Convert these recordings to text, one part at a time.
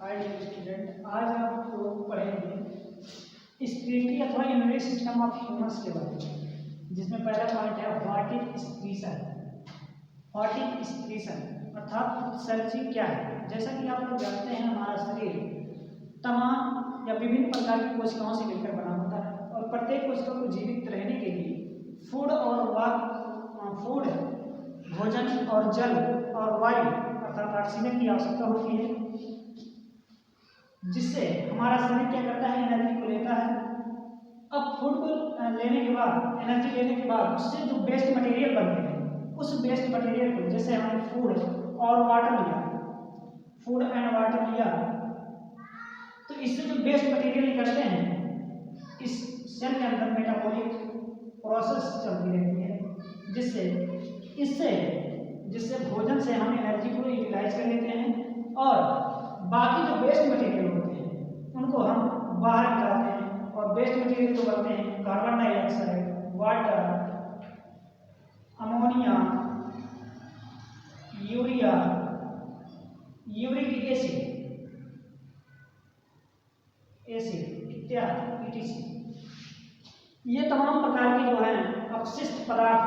Hi dear student, आज आप लोग पढ़ेंगे स्क्रीटी अथवा यूरिनरी सिस्टम ऑफ ह्यूमंस के बारे में, जिसमें पहला पॉइंट है what is excretion. What is excretion अर्थात उत्सर्जी क्या है। जैसा कि आप लोग जानते हैं, हमारा शरीर तमाम या विभिन्न प्रकार की कोशिकाओं से मिलकर बना होता है और प्रत्येक कोशिका को जीवित रहने के लिए फूड भोजन और जल और वायु अर्थात ऑक्सीजन की आवश्यकता होती है, जिससे हमारा शरीर क्या करता है, एनर्जी को लेता है। अब फूड को लेने के बाद, एनर्जी लेने के बाद उससे जो वेस्ट मटेरियल बनते हैं, उस वेस्ट मटेरियल को, जैसे हमने फूड और वाटर लिया, फूड एंड वाटर लिया, तो इससे जो वेस्ट मटेरियल निकलते हैं, इस सेल के अंदर मेटाबॉलिक प्रोसेस चलती रहती है, जिससे भोजन से हम एनर्जी को यूटिलाइज कर लेते हैं और बाकी जो वेस्ट मटेरियल होते हैं उनको हम बाहर निकालते हैं। और वेस्ट मटेरियल को बोलते हैं carbon dioxide, water, ammonia, urea, uric acid इत्यादि etc। ये तमाम प्रकार के जो हैं अपशिष्ट पदार्थ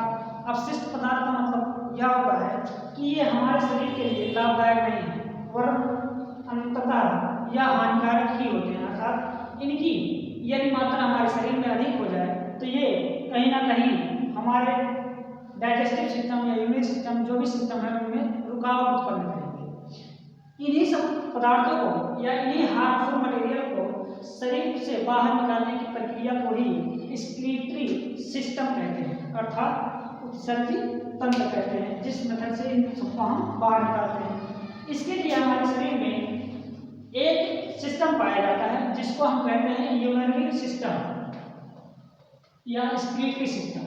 का मतलब यह होता है कि ये हमारे शरीर के लिए लाभदायक नहीं है और अंततः यह हानिकारक ही होते हैं। अर्थात इनकी यदि मात्रा हमारे शरीर में अधिक हो जाए तो ये कहीं ना कहीं हमारे डाइजेस्टिव सिस्टम या इम्यून सिस्टम, जो भी सिस्टम है, उनमें रुकावट उत्पन्न करेंगे। इन्हीं सब पदार्थों को या इन्हीं हार्मफुल मटेरियल को शरीर से बाहर निकालने की प्रक्रिया को ही स्क्रीटरी सिस्टम कहते हैं, अर्थात उत्सर्जी तंत्र कहते हैं, जिस मेथड से इन सबको हम बाहर निकालते हैं। इसके लिए हमारे शरीर में एक सिस्टम पाया जाता है जिसको हम कहते हैं यूरिनरी सिस्टम या स्क्रीटरी सिस्टम।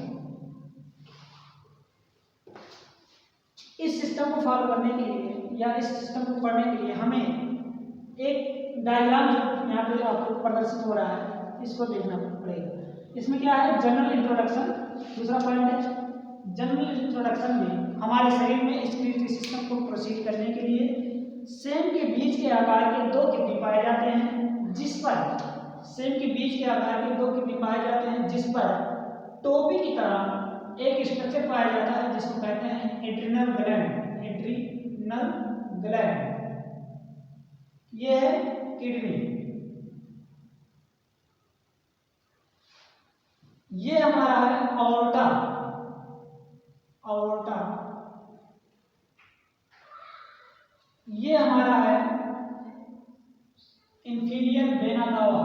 इस सिस्टम को फॉलो करने के लिए या इस सिस्टम को पढ़ने के लिए हमें एक डायग्राम जो यहाँ पे आपको प्रदर्शित हो रहा है, इसको देखना पड़ेगा। इसमें क्या है, जनरल इंट्रोडक्शन। दूसरा पॉइंट है जनरल इंट्रोडक्शन में हमारे शरीर में स्क्रीटरी सिस्टम को प्रोसीड करने के लिए सेम के बीज के आकार के दो किडनी पाए जाते हैं, जिस पर टोपी की तरह एक स्ट्रक्चर पाया जाता है जिसको कहते हैं एड्रिनल ग्लैंड। ये है किडनी। ये हमारा है ऑर्टा। ये हमारा है इंफीरियर वेना कावा।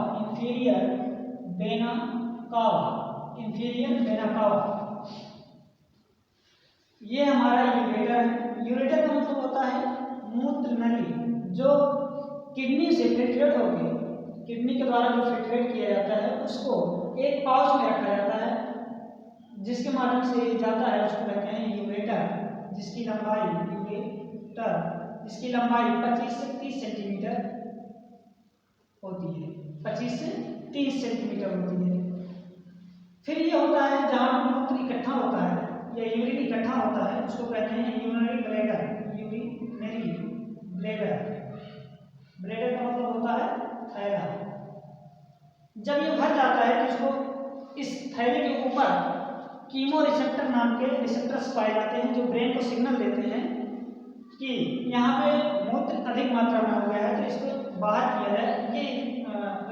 ये हमारा यूरेटर है। यूरेटर का मतलब होता है मूत्र नली, जो किडनी से फिल्ट्रेट होकर, किडनी के द्वारा जो फिल्ट्रेट किया जाता है उसको एक पाउच में रखा जाता है, जिसके माध्यम से जाता है, उसको कहते हैं यूरेटर, जिसकी लंबाई 25 से 30 सेंटीमीटर होती है। 25 से 30 सेंटीमीटर होती है। फिर ये होता है जहाँ मूत्र इकट्ठा होता है या यूरिन इकट्ठा होता है, उसको कहते हैं यूरिनरी ब्लैडर। ब्लैडर का मतलब होता है थैला। जब ये भर जाता है तो इसको, इस थैले के ऊपर कीमो रिसेप्टर नाम के रिसेप्टर्स पाए जाते हैं, जो ब्रेन को सिग्नल देते हैं कि यहाँ पे मूत्र अधिक मात्रा में हो गया है, तो इसको बाहर किया जाए। ये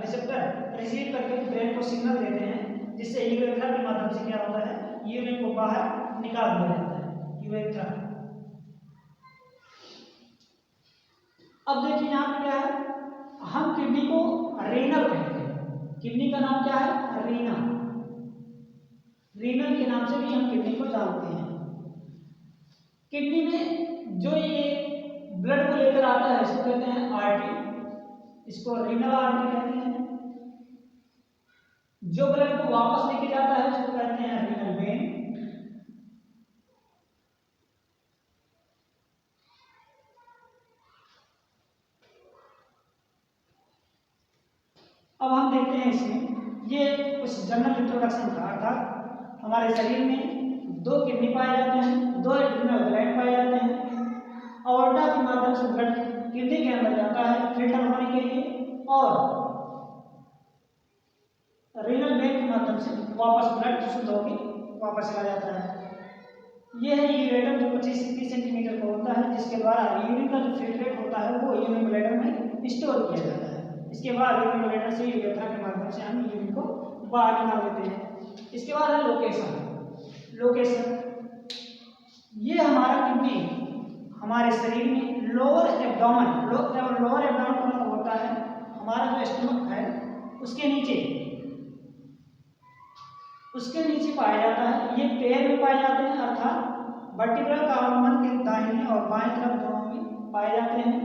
रिसेप्टर रिसीव करके ब्रेन को सिग्नल देते हैं, जिससे यूरेथ्रा के माध्यम से क्या होता है, यूरिन को बाहर निकाल दिया जाता है, यूरेथ्रा। अब देखिए यहाँ पे क्या है, हम किडनी को रीनल कहते हैं। किडनी का नाम क्या है, रीनल के नाम से भी हम किडनी को जानते हैं। किडनी में जो ये ब्लड को लेकर आता है, इसको कहते हैं आर्टरी, इसको रीनल आर्टरी कहते हैं। जो ब्लड को वापस लेके जाता है उसको कहते हैं रीनल वेन। अब हम देखते हैं इसमें, ये कुछ जनरल इंट्रोडक्शन था, अर्थात हमारे शरीर में दो किडनी पाए जाते हैं, दो एड्रिनल ग्लैंड पाए जाते हैं। ऑर्टा के माध्यम से ब्लड किडनी के अंदर जाता है, फिल्टर होने शुद्ध होकर वापस चला जाता है। ये है यूरेटर जो 25 से 30 सेंटीमीटर का होता है, जिसके द्वारा यूरिन का जो फिल्ट्रेट होता है वो यूरिन ब्लैडर में स्टोर किया जाता है। इसके बाद यूरिन ब्लैडर से यूरेथ्रा के माध्यम से हम यूरिन को बाहर निकाल देते हैं। इसके बाद है लोकेशन। ये हमारा क्योंकि हमारे शरीर में लोअर एब्डोमेन का मतलब होता है हमारा जो स्टमक है उसके नीचे पाया जाता है। ये पैर में पाए जाते हैं, अर्थात वर्टिब्रल कॉलम के दाहिने और बाएं तरफ दोनों में पाए जाते हैं।